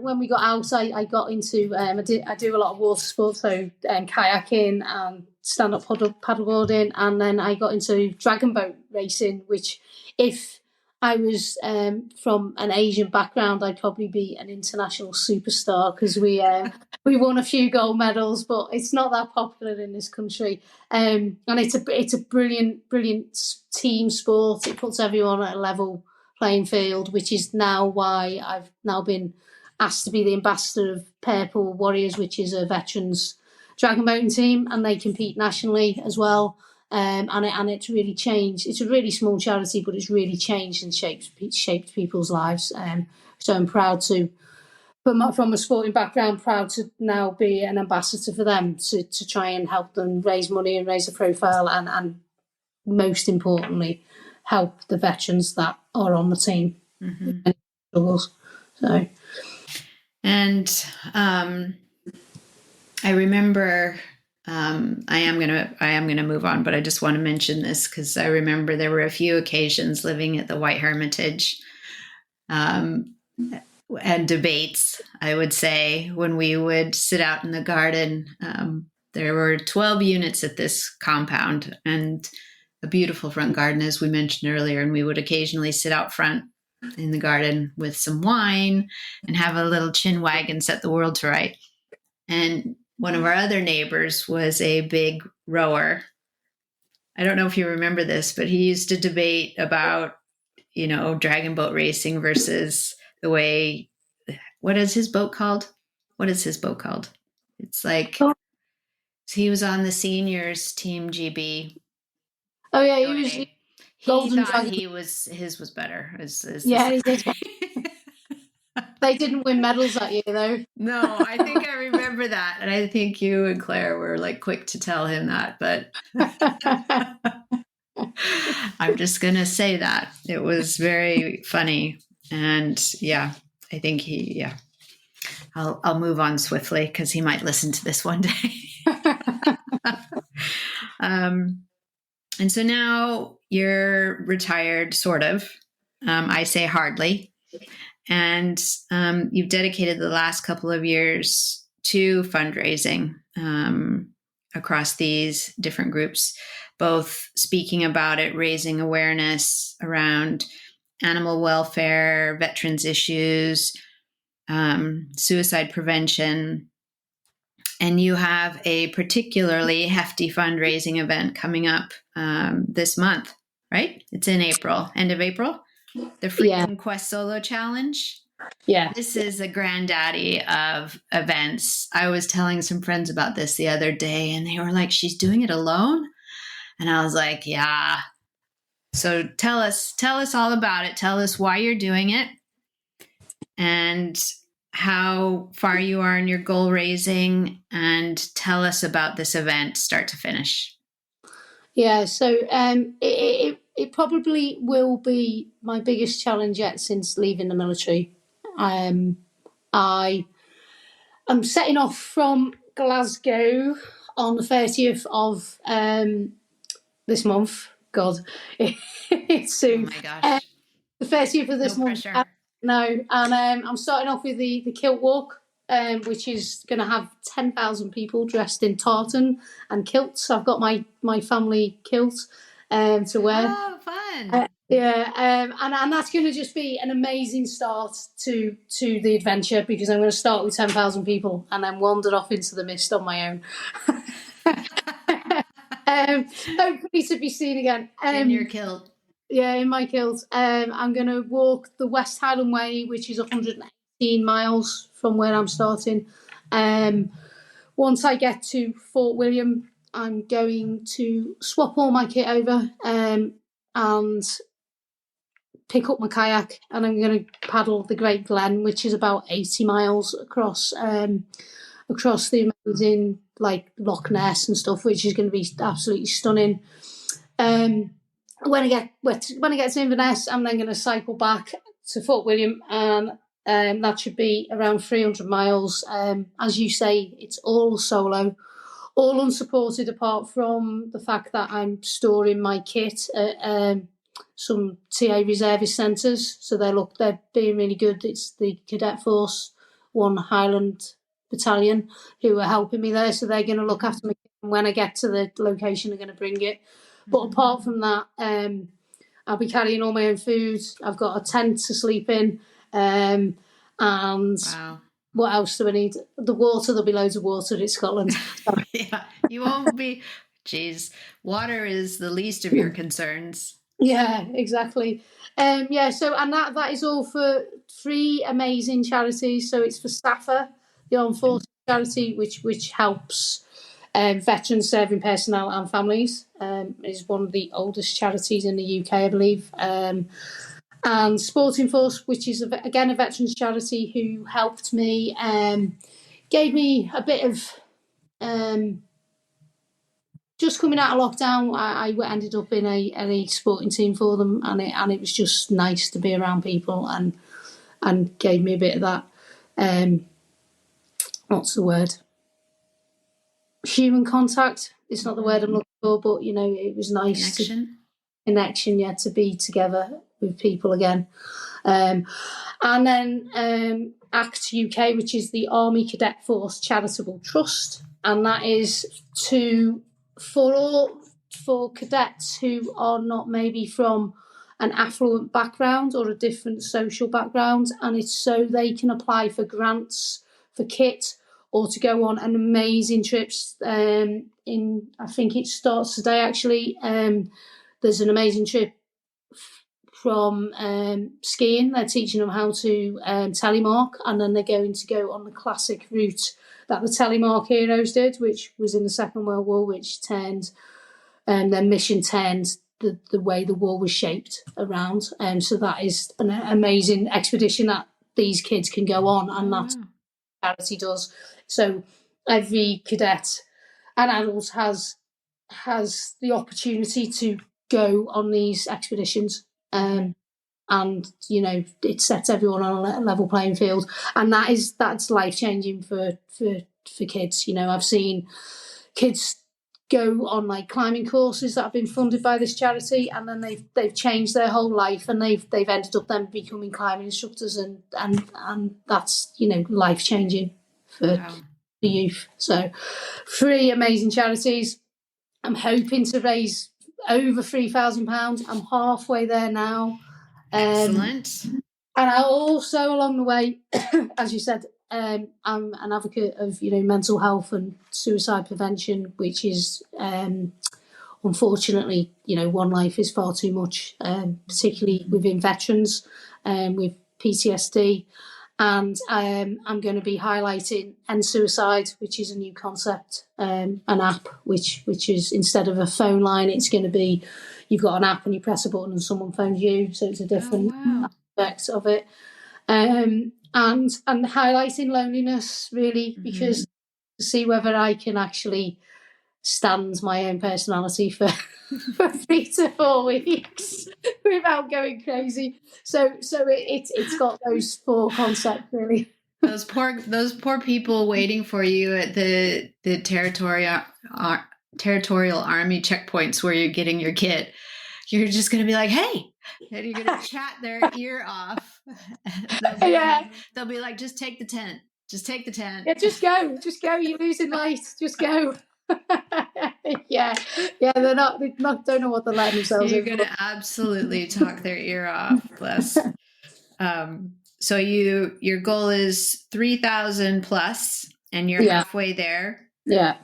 when we got out, I got into I do a lot of water sports, so kayaking and stand up paddleboarding, and then I got into dragon boat racing, which if I was from an Asian background, I'd probably be an international superstar, because we won a few gold medals, but it's not that popular in this country. And it's a brilliant team sport. It puts everyone at a level playing field, which is now why I've now been asked to be the ambassador of Purple Warriors, which is a veterans dragon boating team, and they compete nationally as well. And it's really changed. It's a really small charity, but it's really changed and shaped people's lives. So I'm proud to, from a sporting background, proud to now be an ambassador for them, to try and help them raise money and raise a profile, and most importantly, help the veterans that are on the team. Mm-hmm. So, and I remember. I am gonna move on, but I just want to mention this because I remember there were a few occasions living at the White Hermitage, and debates, I would say, when we would sit out in the garden. There were 12 units at this compound, and a beautiful front garden, as we mentioned earlier, and we would occasionally sit out front in the garden with some wine and have a little chin wag and set the world to right. And one of our other neighbors was a big rower. I don't know if you remember this, but he used to debate about, dragon boat racing versus the way, what is his boat called? It's like, he was on the seniors team GB. Oh yeah, he was. He thought his was better. Yeah, he did. They didn't win medals that year, though. No, I think I remember that. And I think you and Claire were like quick to tell him that. But I'm just going to say that. It was very funny. And yeah, I think I'll move on swiftly because he might listen to this one day. And so now you're retired, sort of. I say hardly. And you've dedicated the last couple of years to fundraising across these different groups, both speaking about it, raising awareness around animal welfare, veterans issues, suicide prevention. And you have a particularly hefty fundraising event coming up this month, right? It's in April, end of April. The Freedom Quest Solo Challenge. Yeah. This is a granddaddy of events. I was telling some friends about this the other day, and they were like, she's doing it alone? And I was like, yeah. So tell us all about it. Tell us why you're doing it and how far you are in your goal raising, and tell us about this event start to finish. Yeah, so it probably will be my biggest challenge yet since leaving the military. I am setting off from Glasgow on the 30th of this month. God, it's soon. Oh my gosh. The 30th of this No month. pressure. No, and I'm starting off with the kilt walk, which is going to have 10,000 people dressed in tartan and kilts. I've got my family kilt to wear. Oh, fun. And that's going to just be an amazing start to the adventure, because I'm going to start with 10,000 people and then wander off into the mist on my own. Hopefully to be seen again. In your kilt. Yeah, in my kilt. I'm going to walk the West Highland Way, which is 118 miles from where I'm starting. Once I get to Fort William, I'm going to swap all my kit over and pick up my kayak, and I'm going to paddle the Great Glen, which is about 80 miles across the amazing Loch Ness and stuff, which is going to be absolutely stunning. When I get to Inverness, I'm then going to cycle back to Fort William, and that should be around 300 miles. As you say, it's all solo, all unsupported, apart from the fact that I'm storing my kit at some TA reservist centres. So they're being really good. It's the Cadet Force 1 Highland Battalion who are helping me there. So they're going to look after me. When I get to the location, they're going to bring it. But apart from that, I'll be carrying all my own food. I've got a tent to sleep in. And wow. What else do I need? The water, there'll be loads of water in Scotland. Yeah, you won't be. Geez, water is the least of your concerns. Yeah, exactly. So and that is all for 3 amazing charities. So it's for SAFA, the Armed Forces charity, which helps veterans, serving personnel and families. Is one of the oldest charities in the UK, I believe. And Sporting Force, which is again a veterans charity, who helped me, gave me a bit of just coming out of lockdown. I ended up in a sporting team for them, and it was just nice to be around people, and gave me a bit of that. What's the word? Human contact. It's not the word I'm looking for, but it was nice. Connection, yeah, to be together with people again. And then ACT UK, which is the Army Cadet Force Charitable Trust, and that is for cadets who are not maybe from an affluent background or a different social background, and it's so they can apply for grants for kit or to go on an amazing trips. I think it starts today actually. There's an amazing trip from skiing. They're teaching them how to telemark, and then they're going to go on the classic route that the telemark heroes did, which was in the Second World War, which turned their mission turned the way the war was shaped around. So that is an amazing expedition that these kids can go on, and that's what charity does. So every cadet and adult has the opportunity to go on these expeditions. you know, it sets everyone on a level playing field, and that's life changing for kids. You know, I've seen kids go on like climbing courses that have been funded by this charity, and then they've changed their whole life, and they've ended up then becoming climbing instructors, and that's, you know, life changing for the youth. So 3 amazing charities. I'm hoping to raise over £3,000. I'm halfway there now. Excellent. And I also, along the way, as you said, I'm an advocate of, you know, mental health and suicide prevention, which is unfortunately, you know, one life is far too much, particularly within veterans with PTSD. And I'm going to be highlighting End Suicide, which is a new concept, an app, which is, instead of a phone line, it's going to be, you've got an app and you press a button and someone phones you. So it's a different aspect of it. And highlighting loneliness, really, because to see whether I can actually stand my own personality for 3 to 4 weeks without going crazy. So it's got those 4 concepts, really. Those poor people waiting for you at the territorial army checkpoints where you're getting your kit. You're just going to be like, hey, and you're going to chat their ear off. They'll be like, just take the tent. Just take the tent. Yeah, just go. You're losing light. Just go. yeah. They don't know what they're letting themselves You're in. You're going to absolutely talk their ear off. Bless. So your goal is 3,000 plus, and you're halfway there. Yeah.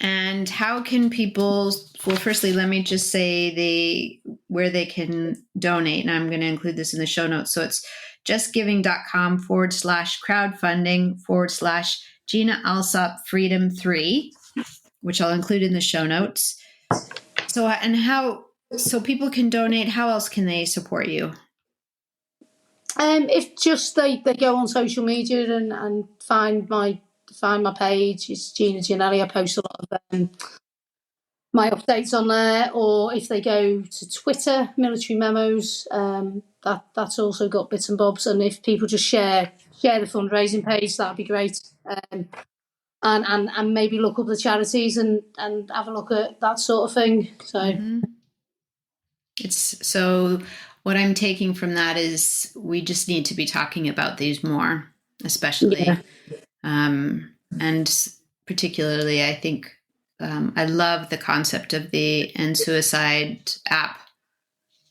And how can people, well, firstly, let me just say where they can donate. And I'm going to include this in the show notes. So it's justgiving.com/crowdfunding/Gina Alsop Freedom 3, which I'll include in the show notes. So, so people can donate, how else can they support you? If just they go on social media and find my page, it's Gina Gianelli. I post a lot of my updates on there, or if they go to Twitter, Military Memos, that's also got bits and bobs. And if people just share the fundraising page, that'd be great. And maybe look up the charities and have a look at that sort of thing. So so what I'm taking from that is we just need to be talking about these more, especially, and particularly, I think I love the concept of the End Suicide app,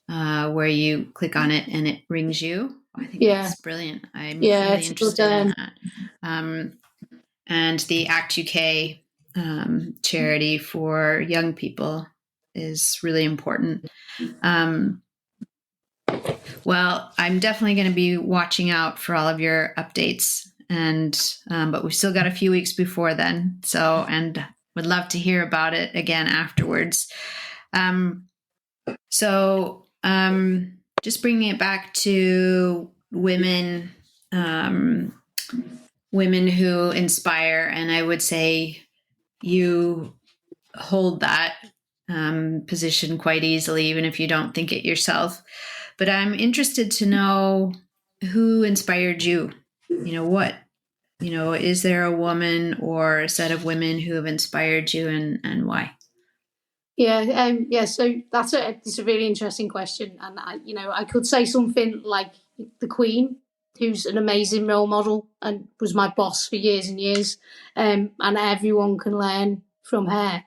where you click on it and it rings you. I think that's brilliant. I'm really interested in that. And the Act UK charity for young people is really important. Well, I'm definitely going to be watching out for all of your updates, but we've still got a few weeks before then. So, and would love to hear about it again afterwards. Just bringing it back to women who inspire, and I would say you hold that position quite easily, even if you don't think it yourself. But I'm interested to know who inspired you. Is there a woman or a set of women who have inspired you, and why? So it's a really interesting question, and I could say something like the Queen, who's an amazing role model and was my boss for years and years, and everyone can learn from her.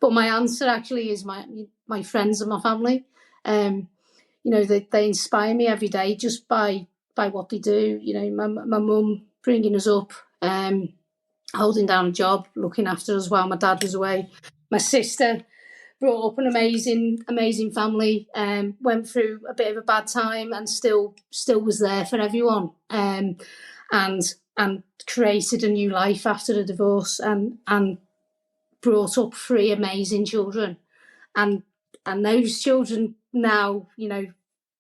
But my answer actually is my friends and my family. They inspire me every day just by what they do. My mum bringing us up, holding down a job, looking after us while my dad was away. My sister brought up an amazing family, went through a bit of a bad time and still was there for everyone, and created a new life after the divorce, and brought up 3 amazing children, and those children now,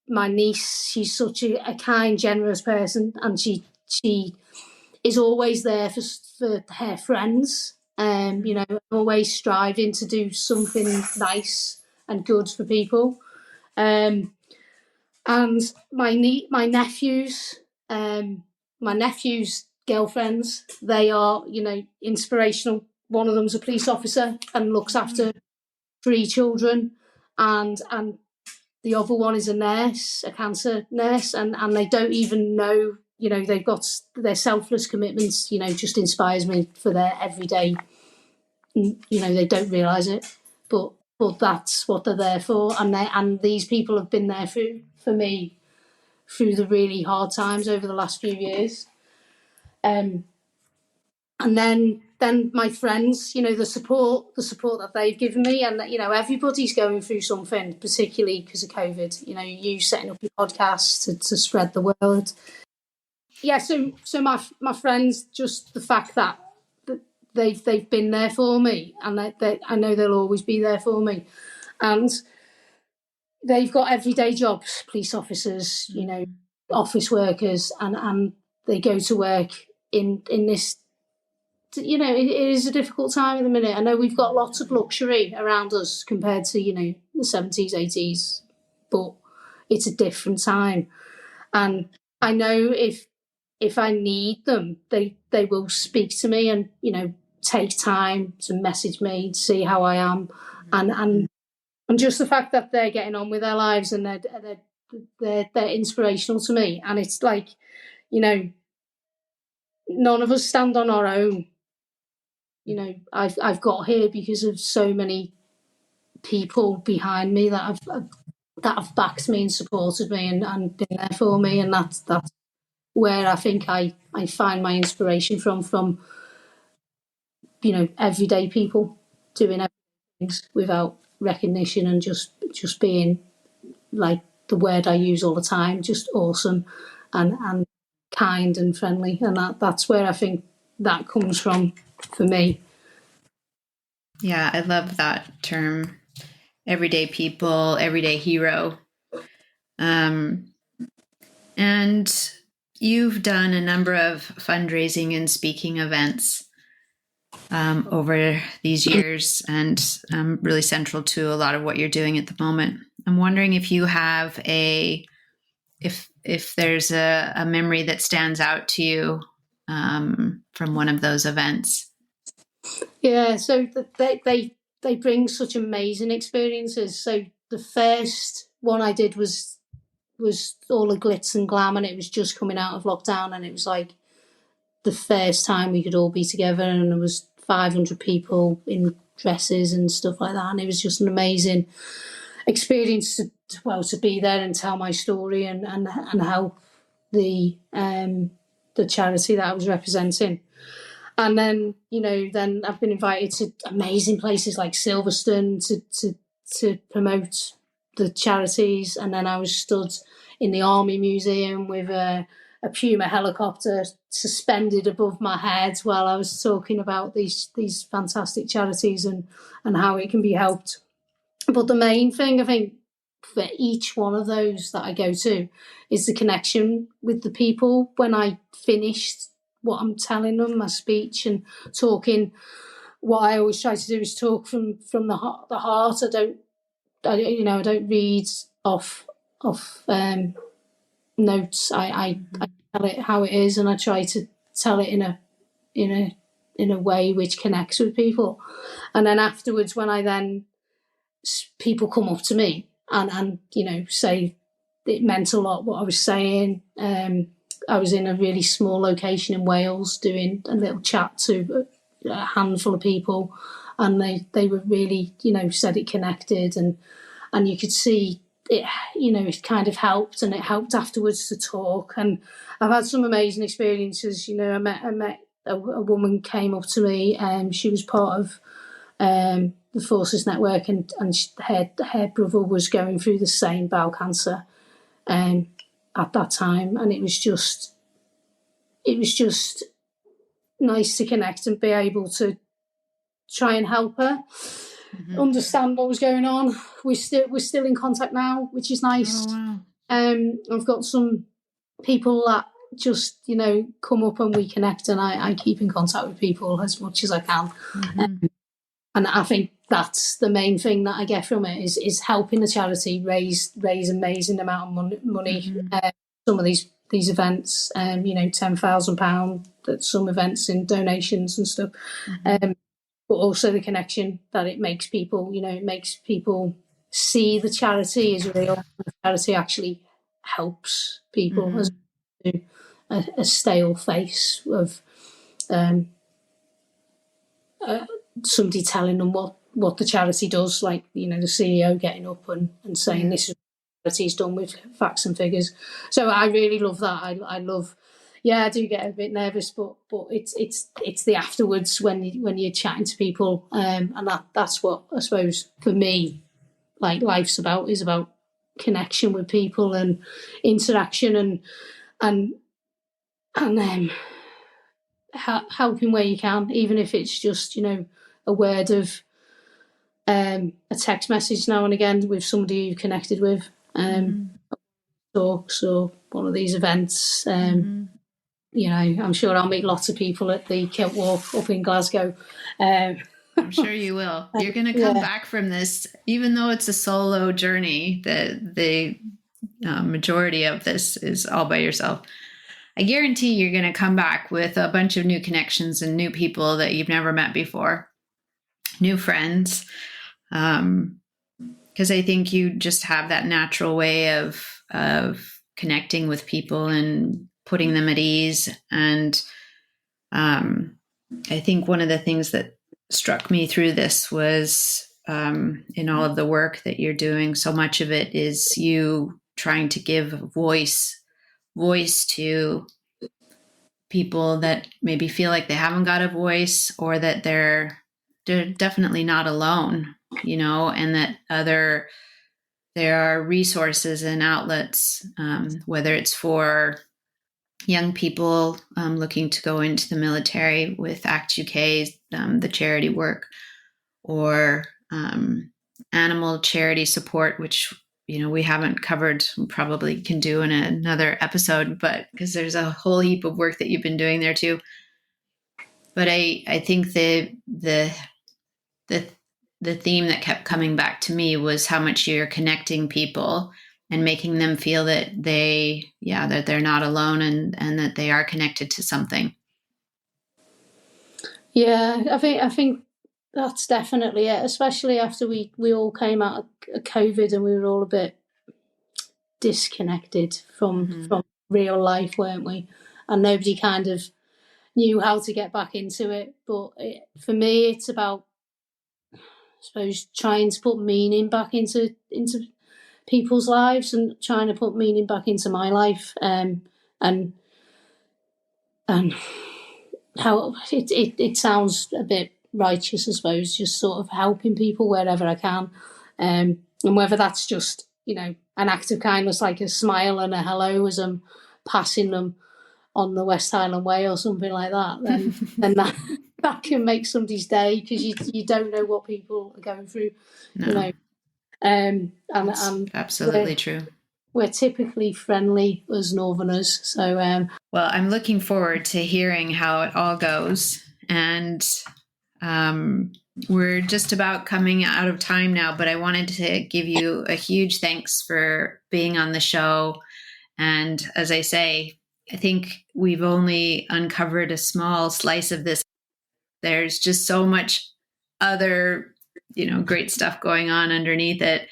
my niece, she's such a kind, generous person, and she is always there for her friends. Always striving to do something nice and good for people. And my nephews, my nephew's girlfriends, they are, inspirational. One of them's a police officer and looks after 3 children, and the other one is a nurse, a cancer nurse, and they don't even know, they've got their selfless commitments, just inspires me for their everyday, they don't realise it, but that's what they're there for, and these people have been there for me through the really hard times over the last few years. And then my friends, the support that they've given me, and everybody's going through something, particularly because of COVID. You setting up your podcast to spread the word. Yeah, so my friends, just the fact that they've been there for me, and that I know they'll always be there for me, and they've got everyday jobs, police officers, office workers, and they go to work in this. It is a difficult time at the minute. I know we've got lots of luxury around us compared to, the 70s, 80s, but it's a different time. And I know if I need them, they will speak to me and, take time to message me, see how I am. And just the fact that they're getting on with their lives, and they're inspirational to me. And it's like, none of us stand on our own. I've got here because of so many people behind me that have backed me and supported me and been there for me, and that's where I think I find my inspiration from everyday people doing everything without recognition, and just being, like the word I use all the time, just awesome and kind and friendly, and that's where I think that comes from for me. Yeah, I love that term, everyday people, everyday hero. And you've done a number of fundraising and speaking events over these years, and really central to a lot of what you're doing at the moment. I'm wondering if you have if there's a memory that stands out to you from one of those events. Yeah, so they bring such amazing experiences. So the first one I did was all the glitz and glam, and it was just coming out of lockdown, and it was like the first time we could all be together, and there was 500 people in dresses and stuff like that, and it was just an amazing experience to be there and tell my story and help the charity that I was representing. And then, then I've been invited to amazing places like Silverstone to promote the charities. And then I was stood in the Army Museum with a Puma helicopter suspended above my head while I was talking about these fantastic charities and how it can be helped. But the main thing, I think, for each one of those that I go to is the connection with the people when I finished what I'm telling them, my speech, and talking. What I always try to do is talk from the heart. I don't read off notes. I tell it how it is, and I try to tell it in a way which connects with people. And then afterwards, when people come up to me and say it meant a lot what I was saying. I was in a really small location in Wales doing a little chat to a handful of people, and they were really, said it connected, and you could see it, it kind of helped, and it helped afterwards to talk. And I've had some amazing experiences. I met a woman came up to me, and she was part of the Forces Network, and her brother was going through the same bowel cancer at that time, and it was just nice to connect and be able to try and help her understand what was going on. We're still in contact now, which is nice. Oh, wow. I've got some people that just come up and we connect, and I keep in contact with people as much as I can. I think that's the main thing that I get from it is helping the charity raise amazing amount of money. Some of these events, £10,000 at some events in donations and stuff. But also the connection that it makes people, it makes people see the charity is real. The charity actually helps people as a stale face of somebody telling them what the charity does, like, the CEO getting up and saying this is what charity's done with facts and figures. So I really love that. I love, I do get a bit nervous, but it's the afterwards when you're chatting to people, and that's what I suppose for me, like, life's about, is about connection with people and interaction and helping where you can, even if it's just a word of a text message now and again with somebody you've connected with, talks or one of these events. I'm sure I'll meet lots of people at the Kilt Walk up in Glasgow. I'm sure you will. You're going to come back from this, even though it's a solo journey. The majority of this is all by yourself. I guarantee you're going to come back with a bunch of new connections and new people that you've never met before, new friends. Because I think you just have that natural way of connecting with people and putting them at ease. And I think one of the things that struck me through this was in all of the work that you're doing, so much of it is you trying to give voice to people that maybe feel like they haven't got a voice, or that they're definitely not alone, and that there are resources and outlets, whether it's for young people looking to go into the military with ACT UK, the charity work, or animal charity support, which we haven't covered, probably can do in another episode, but because there's a whole heap of work that you've been doing there too. But I think the theme that kept coming back to me was how much you're connecting people and making them feel that that they're not alone, and that they are connected to something. Yeah, I think that's definitely it, especially after we all came out of COVID and we were all a bit disconnected from real life, weren't we? And nobody kind of knew how to get back into it. But for me, it's about, I suppose, trying to put meaning back into people's lives, and trying to put meaning back into my life, and how it sounds a bit righteous, I suppose, just sort of helping people wherever I can, and whether that's just an act of kindness, like a smile and a hello as I'm passing them on the West Highland Way or something like that, then that can make somebody's day, because you don't know what people are going through. No. And absolutely true. We're typically friendly as Northerners, so well, I'm looking forward to hearing how it all goes, and we're just about coming out of time now, but I wanted to give you a huge thanks for being on the show. And as I say, I think we've only uncovered a small slice of this. There's just so much other, great stuff going on underneath it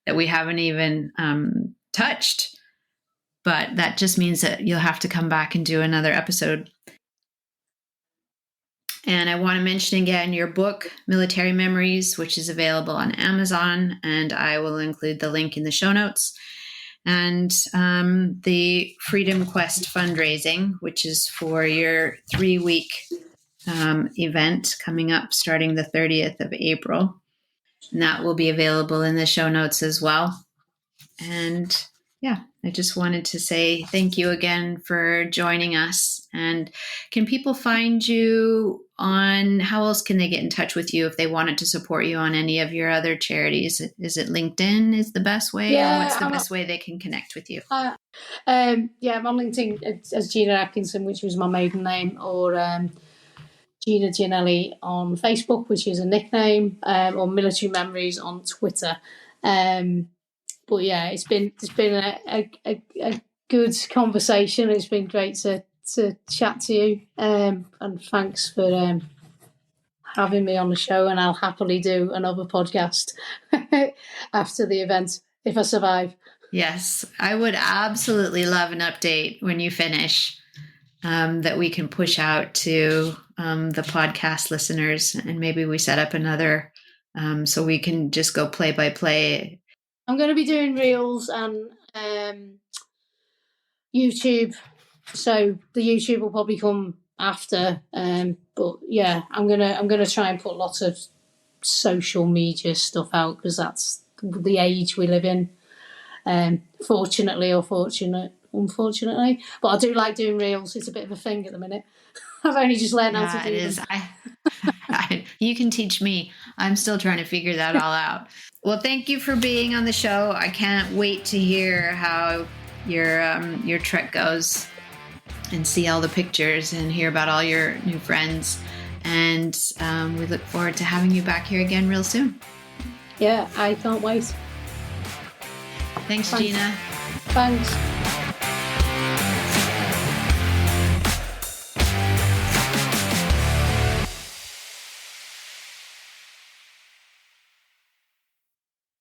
that we haven't even touched. But that just means that you'll have to come back and do another episode. And I want to mention again your book, Military Memories, which is available on Amazon, and I will include the link in the show notes. And the Freedom Quest fundraising, which is for your 3-week event coming up starting the 30th of April. And that will be available in the show notes as well. And I just wanted to say thank you again for joining us. And can people find you how else can they get in touch with you if they wanted to support you on any of your other charities? Is it LinkedIn is the best way? Yeah, or what's the best way they can connect with you? I'm on LinkedIn as Gina Atkinson, which was my maiden name, or Gina Ginelli on Facebook, which is a nickname, or Military Memories on Twitter. But yeah, it's been a good conversation. It's been great to chat to you, and thanks for having me on the show. And I'll happily do another podcast after the event if I survive. Yes, I would absolutely love an update when you finish, that we can push out to the podcast listeners, and maybe we set up another so we can just go play by play. I'm going to be doing reels and YouTube, so the YouTube will probably come after. But yeah, I'm gonna try and put lots of social media stuff out, because that's the age we live in. Fortunately or unfortunately, but I do like doing reels. It's a bit of a thing at the minute. I've only just learned how to do them. You can teach me. I'm still trying to figure that all out. Well, thank you for being on the show. I can't wait to hear how your trek goes, and see all the pictures and hear about all your new friends. And we look forward to having you back here again real soon. Yeah, I can't wait. Thanks, Gina. Thanks.